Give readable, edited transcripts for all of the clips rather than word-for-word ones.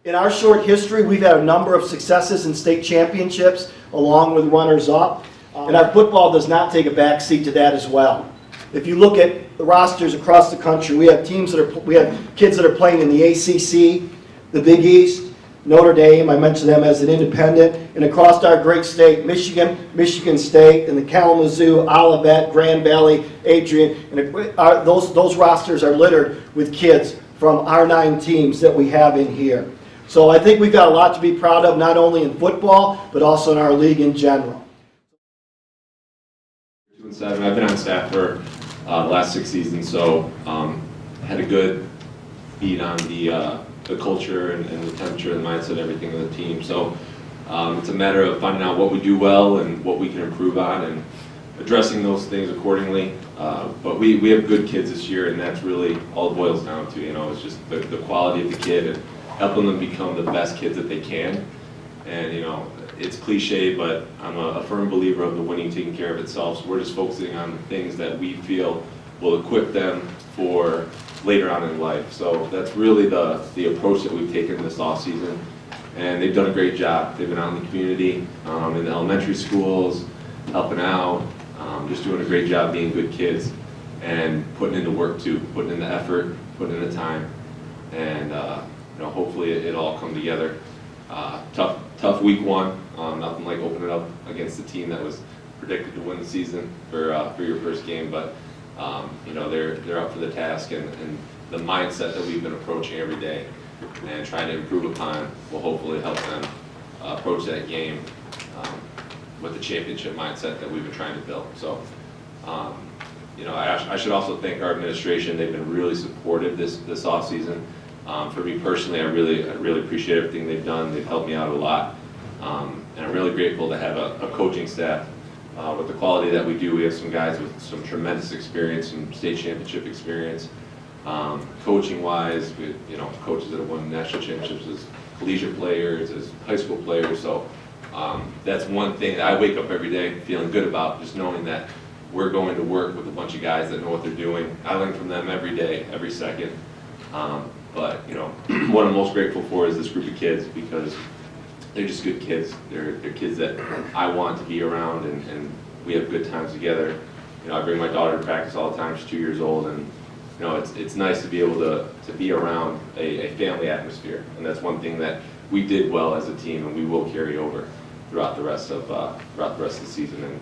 In our short history, we've had a number of successes in state championships along with runners-up, and our football does not take a back seat to that as well. If you look at the rosters across the country, we have kids that are playing in the ACC, the Big East, Notre Dame, I mentioned them as an independent, and across our great state, Michigan, Michigan State, and the Kalamazoo, Olivet, Grand Valley, Adrian, and those rosters are littered with kids from our 9 teams that we have in here. So I think we've got a lot to be proud of, not only in football, but also in our league in general. 2 and 7. I've been on staff for the last 6 seasons, so had a good beat on the culture and the temperature and the mindset, everything of the team. So it's a matter of finding out what we do well and what we can improve on and addressing those things accordingly. But we have good kids this year, and that's really all it boils down to. You know, it's just the quality of the kid and helping them become the best kids that they can. And you know, it's cliche, but I'm a firm believer of the winning taking care of itself. So we're just focusing on things that we feel will equip them for later on in life. So that's really the approach that we've taken this off season, and they've done a great job. They've been out in the community, in the elementary schools, helping out, just doing a great job being good kids and putting in the work too, putting in the effort, putting in the time, and you know, hopefully it all come together. Tough week 1. Nothing like opening up against a team that was predicted to win the season for your first game, but you know, they're up for the task, and the mindset that we've been approaching every day and trying to improve upon will hopefully help them approach that game with the championship mindset that we've been trying to build. So you know, I should also thank our administration. They've been really supportive this off season. For me personally, I really appreciate everything they've done. They've helped me out a lot, and I'm really grateful to have a coaching staff with the quality that we do. We have some guys with some tremendous experience, some state championship experience. Coaching-wise, you know, coaches that have won national championships as collegiate players, as high school players. So that's one thing that I wake up every day feeling good about, just knowing that we're going to work with a bunch of guys that know what they're doing. I learn from them every day, every second. But you know, what I'm most grateful for is this group of kids, because they're just good kids. They're kids that I want to be around, and we have good times together. You know, I bring my daughter to practice all the time. She's 2 years old, and you know, it's nice to be able to be around a family atmosphere, and that's one thing that we did well as a team, and we will carry over throughout the rest of the season and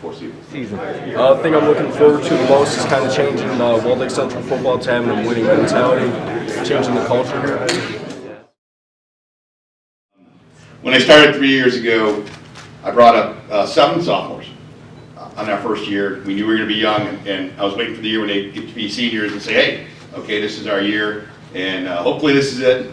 foreseeable season. The thing I'm looking forward to the most is kind of changing Walled Lake Central football to having a winning mentality, changing the culture here. When I started 3 years ago, I brought up 7 sophomores on our first year. We knew we were going to be young, and I was waiting for the year when they get to be seniors and say, hey, okay, this is our year, and hopefully this is it.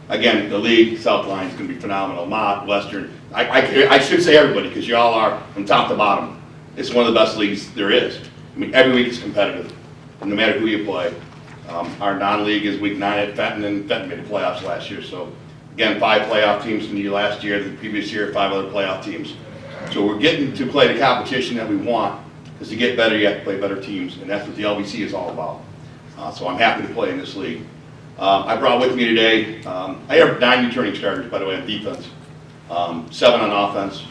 Again, the league, Southline, is going to be phenomenal. Mott, Western, I should say everybody, because you all are from top to bottom. It's one of the best leagues there is. I mean, every week is competitive, no matter who you play. Our non-league is week 9 at Fenton, and Fenton made the playoffs last year. So again, 5 playoff teams from the last year, the previous year, 5 other playoff teams. So we're getting to play the competition that we want, because to get better, you have to play better teams, and that's what the LBC is all about. So I'm happy to play in this league. I brought with me today, I have 9 returning starters, by the way, on defense, 7 on offense.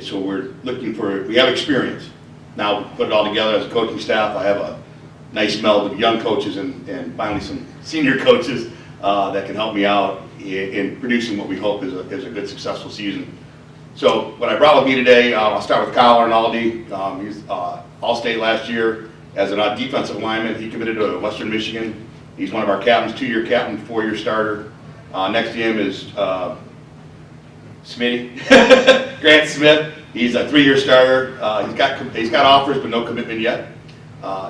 So we're looking for, we have experience. Now put it all together as a coaching staff. I have a nice meld of young coaches and finally some senior coaches that can help me out in producing what we hope is a good, successful season. So what I brought with me today, I'll start with Kyle Arnaldi. He's All-State last year as a defensive lineman. He committed to Western Michigan. He's one of our captains, 2-year captain, 4-year starter. Next to him is Smitty, Grant Smith. He's a 3-year starter. He's got offers, but no commitment yet.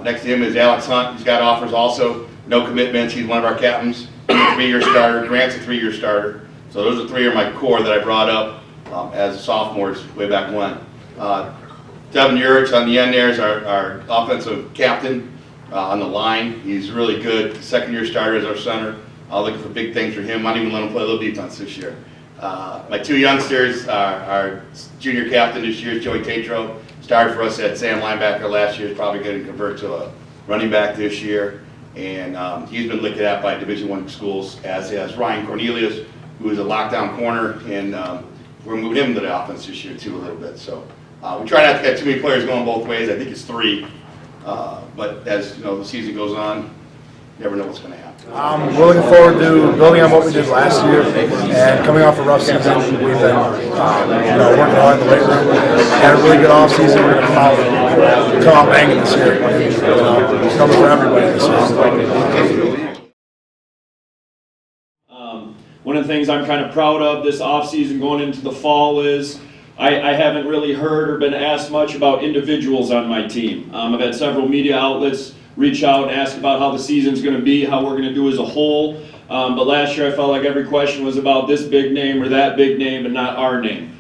Next to him is Alex Hunt. He's got offers also, no commitments. He's one of our captains, 3-year starter. Grant's a 3-year starter. So those are 3 of my core that I brought up as sophomores way back when. Devin Urich on the end there is our offensive captain on the line. He's really good. 2nd-year starter as our center. Looking for big things for him. Might even let him play a little defense this year. My 2 youngsters, our junior captain this year is Joey Tatro. Started for us at Sam linebacker last year. Is probably going to convert to a running back this year. And he's been looked at by Division I schools, as has Ryan Cornelius, who is a lockdown corner, and we're moving him into the offense this year too a little bit. So we try not to get too many players going both ways. I think it's 3. But as you know, the season goes on, you never know what's going to happen. We're looking forward to building on what we did last year and coming off a rough season. We've been working hard in the weight room. Had a really good off season. We're going to come out banging this year. It's coming for everybody this year. One of the things I'm kind of proud of this offseason going into the fall is I haven't really heard or been asked much about individuals on my team. I've had several media outlets reach out and ask about how the season's going to be, how we're going to do as a whole. But last year I felt like every question was about this big name or that big name and not our name.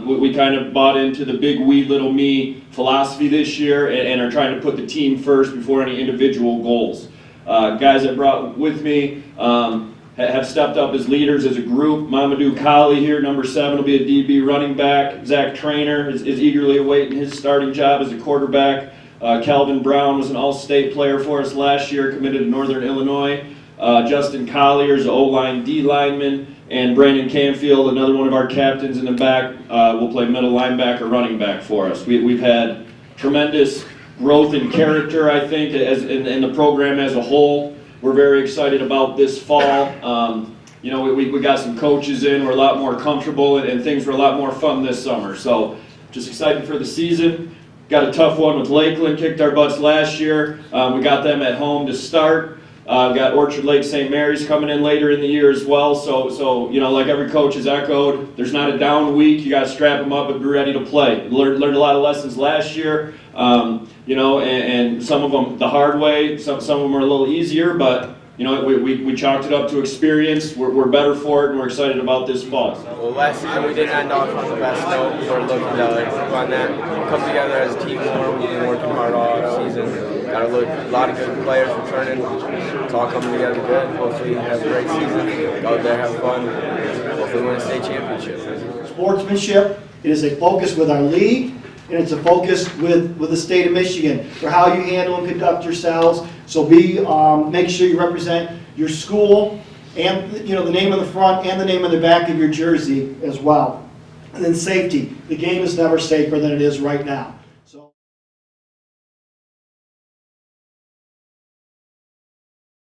We kind of bought into the big we, little me philosophy this year and are trying to put the team first before any individual goals. Guys I brought with me have stepped up as leaders as a group. Mamadou Kali here, number 7, will be a DB running back. Zach Trainer is eagerly awaiting his starting job as a quarterback. Calvin Brown was an all-state player for us last year, committed to Northern Illinois. Justin Collier is an O-line D lineman. And Brandon Canfield, another one of our captains in the back, will play middle linebacker, running back for us. We've had tremendous growth in character, I think, in the program as a whole. We're very excited about this fall. You know, we got some coaches in. We're a lot more comfortable, and things were a lot more fun this summer. So just excited for the season. Got a tough one with Lakeland, kicked our butts last year. We got them at home to start. Got Orchard Lake St. Mary's coming in later in the year as well. So you know, like every coach has echoed, there's not a down week. You got to strap them up and be ready to play. Learned a lot of lessons last year. You know, and some of them the hard way. Some of them were a little easier, but you know, we chalked it up to experience. We're better for it, and we're excited about this fall. Well, last season we didn't end off on the best note. We're looking to improve on that. Come together as a team more. We've been working hard all season. Got a lot of good players returning. It's all coming together good. Hopefully have a great season. Go out there, have fun. Hopefully win a state championship. Sportsmanship, it is a focus with our league, and it's a focus with the state of Michigan for how you handle and conduct yourselves. So make sure you represent your school and, you know, the name on the front and the name on the back of your jersey as well. And then safety. The game is never safer than it is right now.